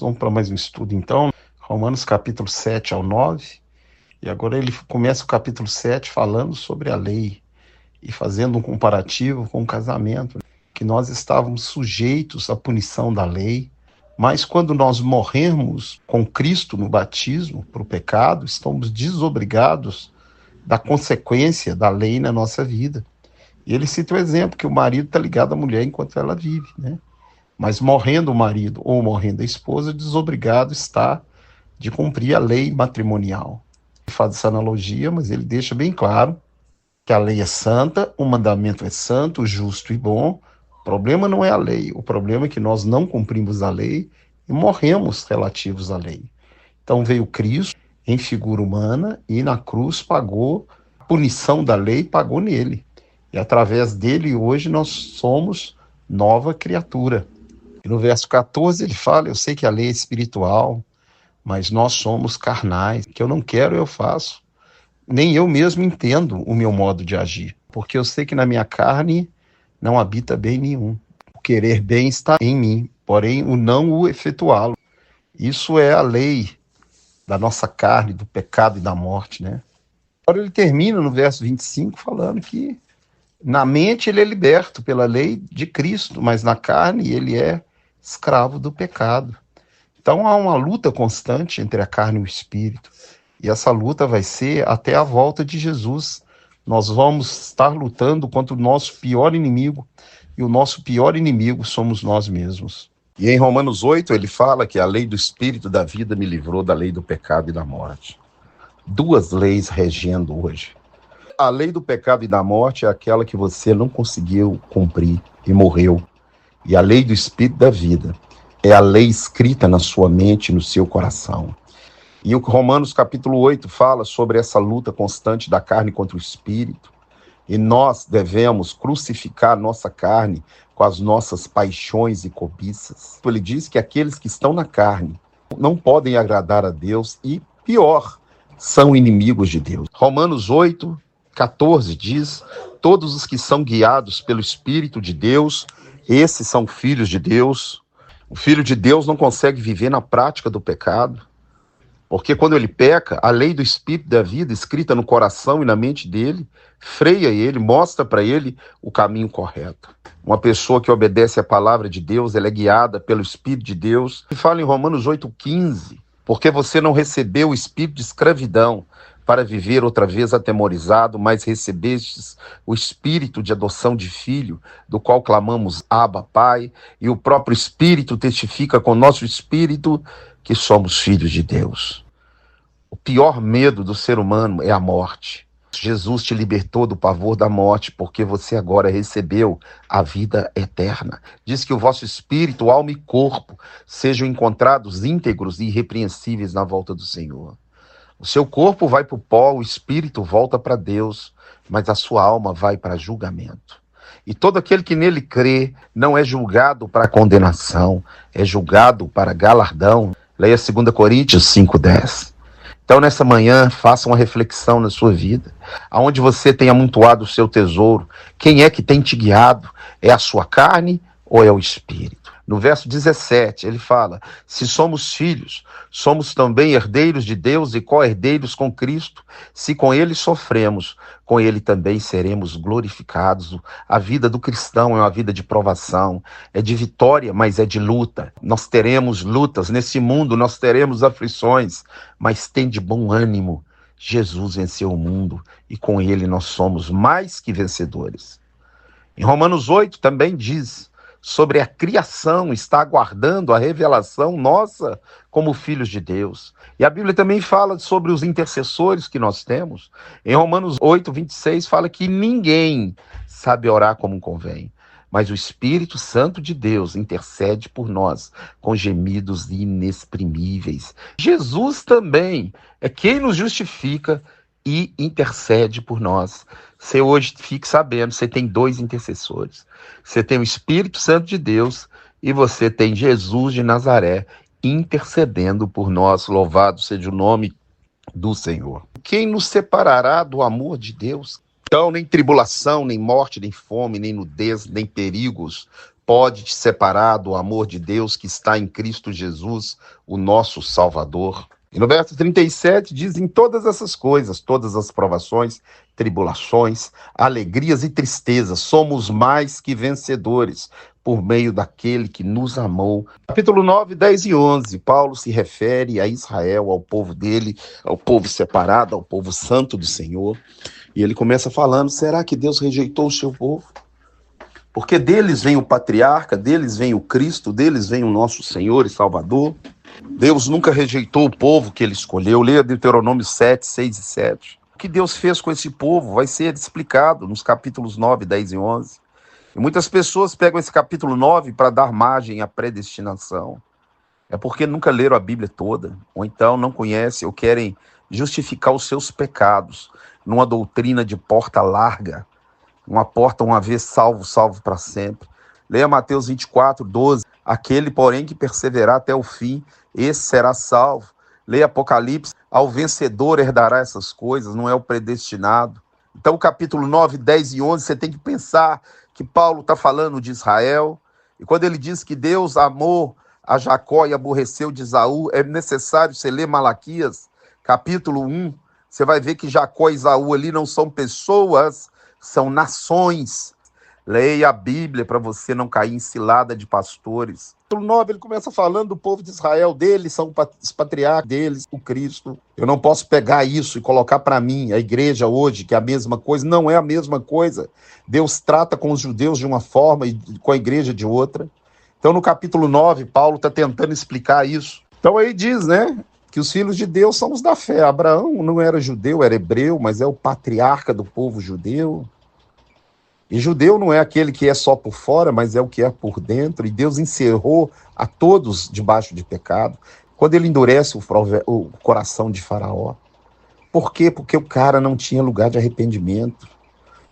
Vamos para mais um estudo, então. Romanos capítulo 7 ao 9. E agora ele começa o capítulo 7 falando sobre a lei e fazendo um comparativo com o casamento, que nós estávamos sujeitos à punição da lei, mas quando nós morremos com Cristo no batismo para o pecado, estamos desobrigados da consequência da lei na nossa vida. E ele cita o exemplo que o marido está ligado à mulher enquanto ela vive, né? Mas morrendo o marido ou morrendo a esposa, desobrigado está de cumprir a lei matrimonial. Ele faz essa analogia, mas ele deixa bem claro que a lei é santa, o mandamento é santo, justo e bom. O problema não é a lei, o problema é que nós não cumprimos a lei e morremos relativos à lei. Então veio Cristo em figura humana e na cruz pagou a punição da lei, pagou nele. E através dele hoje nós somos nova criatura. E no verso 14 ele fala, eu sei que a lei é espiritual, mas nós somos carnais. O que eu não quero eu faço. Nem eu mesmo entendo o meu modo de agir, porque eu sei que na minha carne não habita bem nenhum. O querer bem está em mim, porém o não o efetuá-lo. Isso é a lei da nossa carne, do pecado e da morte, né? Agora ele termina no verso 25 falando que na mente ele é liberto pela lei de Cristo, mas na carne ele é escravo do pecado. Então há uma luta constante entre a carne e o espírito. E essa luta vai ser até a volta de Jesus. Nós vamos estar lutando contra o nosso pior inimigo, e o nosso pior inimigo somos nós mesmos. E em Romanos 8 ele fala que a lei do espírito da vida me livrou da lei do pecado e da morte. Duas leis regendo hoje. A lei do pecado e da morte é aquela que você não conseguiu cumprir e morreu. E a lei do espírito da vida é a lei escrita na sua mente e no seu coração. E o Romanos capítulo 8 fala sobre essa luta constante da carne contra o espírito. E nós devemos crucificar nossa carne com as nossas paixões e cobiças. Ele diz que aqueles que estão na carne não podem agradar a Deus e, pior, são inimigos de Deus. Romanos 8, 14 diz, todos os que são guiados pelo Espírito de Deus, esses são filhos de Deus. O filho de Deus não consegue viver na prática do pecado, porque quando ele peca, a lei do Espírito da vida, escrita no coração e na mente dele, freia ele, mostra para ele o caminho correto. Uma pessoa que obedece à palavra de Deus, ela é guiada pelo Espírito de Deus. E fala em Romanos 8,15, porque você não recebeu o espírito de escravidão para viver outra vez atemorizado, mas recebestes o espírito de adoção de filho, do qual clamamos Abba, Pai, e o próprio Espírito testifica com o nosso espírito que somos filhos de Deus. O pior medo do ser humano é a morte. Jesus te libertou do pavor da morte, porque você agora recebeu a vida eterna. Diz que o vosso espírito, alma e corpo sejam encontrados íntegros e irrepreensíveis na volta do Senhor. O seu corpo vai para o pó, o espírito volta para Deus, mas a sua alma vai para julgamento. E todo aquele que nele crê não é julgado para condenação, é julgado para galardão. Leia 2 Coríntios 5,10. Então, nessa manhã, faça uma reflexão na sua vida. Aonde você tem amontoado o seu tesouro, quem é que tem te guiado? É a sua carne ou é o espírito? No verso 17, ele fala, se somos filhos, somos também herdeiros de Deus e co-herdeiros com Cristo. Se com ele sofremos, com ele também seremos glorificados. A vida do cristão é uma vida de provação, é de vitória, mas é de luta. Nós teremos lutas, nesse mundo nós teremos aflições, mas tem de bom ânimo. Jesus venceu o mundo e com ele nós somos mais que vencedores. Em Romanos 8 também diz, sobre a criação, está aguardando a revelação nossa como filhos de Deus. E a Bíblia também fala sobre os intercessores que nós temos. Em Romanos 8, 26, fala que ninguém sabe orar como convém, mas o Espírito Santo de Deus intercede por nós com gemidos inexprimíveis. Jesus também é quem nos justifica e intercede por nós. Você hoje fique sabendo, você tem dois intercessores. Você tem o Espírito Santo de Deus e você tem Jesus de Nazaré intercedendo por nós. Louvado seja o nome do Senhor. Quem nos separará do amor de Deus? Então, nem tribulação, nem morte, nem fome, nem nudez, nem perigos, pode te separar do amor de Deus que está em Cristo Jesus, o nosso Salvador? E no verso 37 diz: em todas essas coisas, todas as provações, tribulações, alegrias e tristezas, somos mais que vencedores por meio daquele que nos amou. Capítulo 9, 10 e 11, Paulo se refere a Israel, ao povo dele, ao povo separado, ao povo santo do Senhor. E ele começa falando: será que Deus rejeitou o seu povo? Porque deles vem o patriarca, deles vem o Cristo, deles vem o nosso Senhor e Salvador. Deus nunca rejeitou o povo que ele escolheu. Leia Deuteronômio 7, 6 e 7. O que Deus fez com esse povo vai ser explicado nos capítulos 9, 10 e 11. E muitas pessoas pegam esse capítulo 9 para dar margem à predestinação. É porque nunca leram a Bíblia toda, ou então não conhecem ou querem justificar os seus pecados numa doutrina de porta larga, uma porta uma vez salvo, salvo para sempre. Leia Mateus 24, 12. Aquele, porém, que perseverar até o fim, esse será salvo. Leia Apocalipse: ao vencedor herdará essas coisas, não é o predestinado. Então, o capítulo 9, 10 e 11, você tem que pensar que Paulo está falando de Israel. E quando ele diz que Deus amou a Jacó e aborreceu de Esaú, é necessário você ler Malaquias, capítulo 1. Você vai ver que Jacó e Esaú ali não são pessoas, são nações. Leia a Bíblia para você não cair em cilada de pastores. No 9 ele começa falando do povo de Israel, deles são os patriarcas, deles o Cristo. Eu não posso pegar isso e colocar para mim, a igreja hoje, que é a mesma coisa. Não é a mesma coisa. Deus trata com os judeus de uma forma e com a igreja de outra. Então no capítulo 9, Paulo está tentando explicar isso. Então aí diz, né, que os filhos de Deus são os da fé. Abraão não era judeu, era hebreu, mas é o patriarca do povo judeu. E judeu não é aquele que é só por fora, mas é o que é por dentro. E Deus encerrou a todos debaixo de pecado. Quando ele endurece o coração de Faraó. Por quê? Porque o cara não tinha lugar de arrependimento.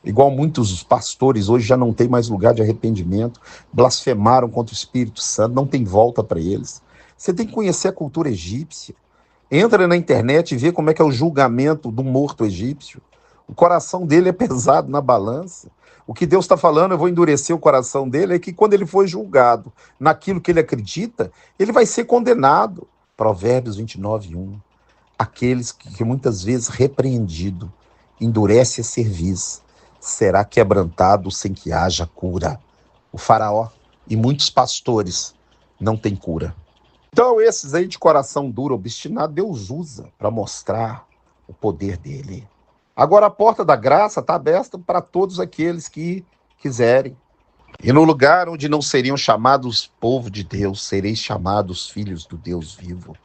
Igual muitos pastores hoje já não tem mais lugar de arrependimento. Blasfemaram contra o Espírito Santo, não tem volta para eles. Você tem que conhecer a cultura egípcia. Entra na internet e vê como é que é o julgamento do morto egípcio. O coração dele é pesado na balança. O que Deus está falando, eu vou endurecer o coração dele, é que quando ele for julgado naquilo que ele acredita, ele vai ser condenado. Provérbios 29, 1. Aqueles que muitas vezes repreendido, endurece a cerviz, será quebrantado sem que haja cura. O faraó e muitos pastores não têm cura. Então esses aí de coração duro, obstinado, Deus usa para mostrar o poder dele. Agora a porta da graça está aberta para todos aqueles que quiserem. E no lugar onde não seriam chamados povo de Deus, sereis chamados filhos do Deus vivo.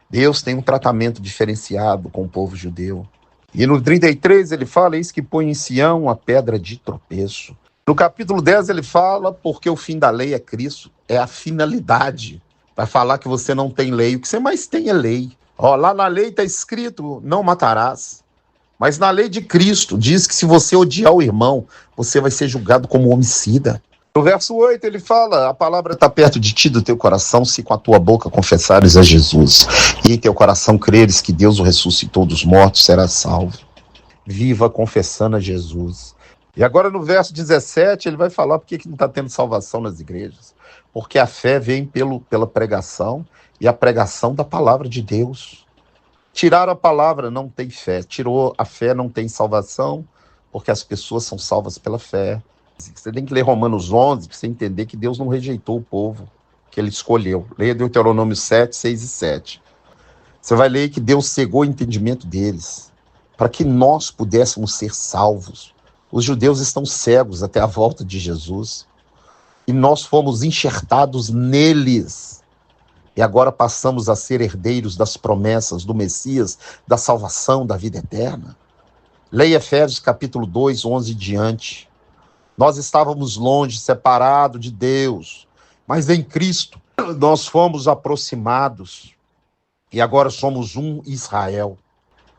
Deus tem um tratamento diferenciado com o povo judeu. E no 33 ele fala: eis que põe em Sião a pedra de tropeço. No capítulo 10 ele fala: porque o fim da lei é Cristo, é a finalidade. Vai falar que você não tem lei, o que você mais tem é lei. Lá na lei está escrito: não matarás. Mas na lei de Cristo diz que se você odiar o irmão, você vai ser julgado como homicida. No verso 8 ele fala: a palavra está perto de ti, do teu coração, se com a tua boca confessares a Jesus, e em teu coração creres que Deus o ressuscitou dos mortos, serás salvo. Viva confessando a Jesus. E agora no verso 17 ele vai falar por que não está tendo salvação nas igrejas. Porque a fé vem pela pregação, e a pregação da palavra de Deus. Tiraram a palavra, não tem fé. Tirou a fé, não tem salvação, porque as pessoas são salvas pela fé. Você tem que ler Romanos 11 para você entender que Deus não rejeitou o povo que ele escolheu. Leia Deuteronômio 7, 6 e 7. Você vai ler que Deus cegou o entendimento deles, para que nós pudéssemos ser salvos. Os judeus estão cegos até a volta de Jesus, e nós fomos enxertados neles. E agora passamos a ser herdeiros das promessas do Messias, da salvação, da vida eterna. Leia Efésios capítulo 2, 11 e diante. Nós estávamos longe, separados de Deus, mas em Cristo nós fomos aproximados. E agora somos um Israel.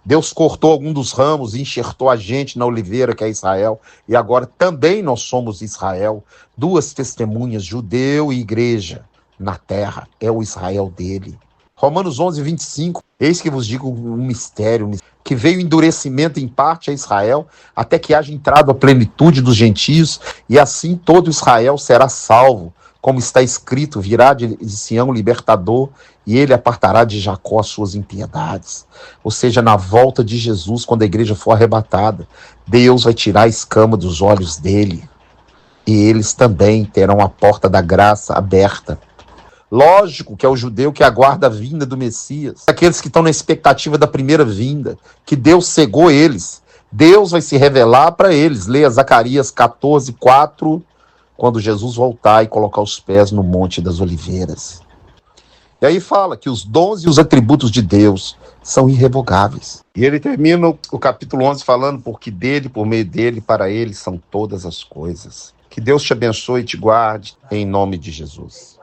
Deus cortou algum dos ramos e enxertou a gente na oliveira que é Israel. E agora também nós somos Israel. Duas testemunhas, judeu e igreja. Na terra, é o Israel dele. Romanos 11, 25. Eis que vos digo um mistério, que veio endurecimento em parte a Israel, até que haja entrado a plenitude dos gentios, e assim todo Israel será salvo. como está escrito, virá de Sião o libertador, e ele apartará de Jacó as suas impiedades. Ou seja, na volta de Jesus, quando a igreja for arrebatada, Deus vai tirar a escama dos olhos dele, e eles também terão a porta da graça aberta. Lógico que é o judeu que aguarda a vinda do Messias, aqueles que estão na expectativa da primeira vinda, que Deus cegou eles. Deus vai se revelar para eles. Leia Zacarias 14:4, quando Jesus voltar e colocar os pés no Monte das Oliveiras. E aí fala que os dons e os atributos de Deus são irrevogáveis. E ele termina o capítulo 11 falando, porque dele, por meio dele, para ele são todas as coisas. Que Deus te abençoe e te guarde, em nome de Jesus.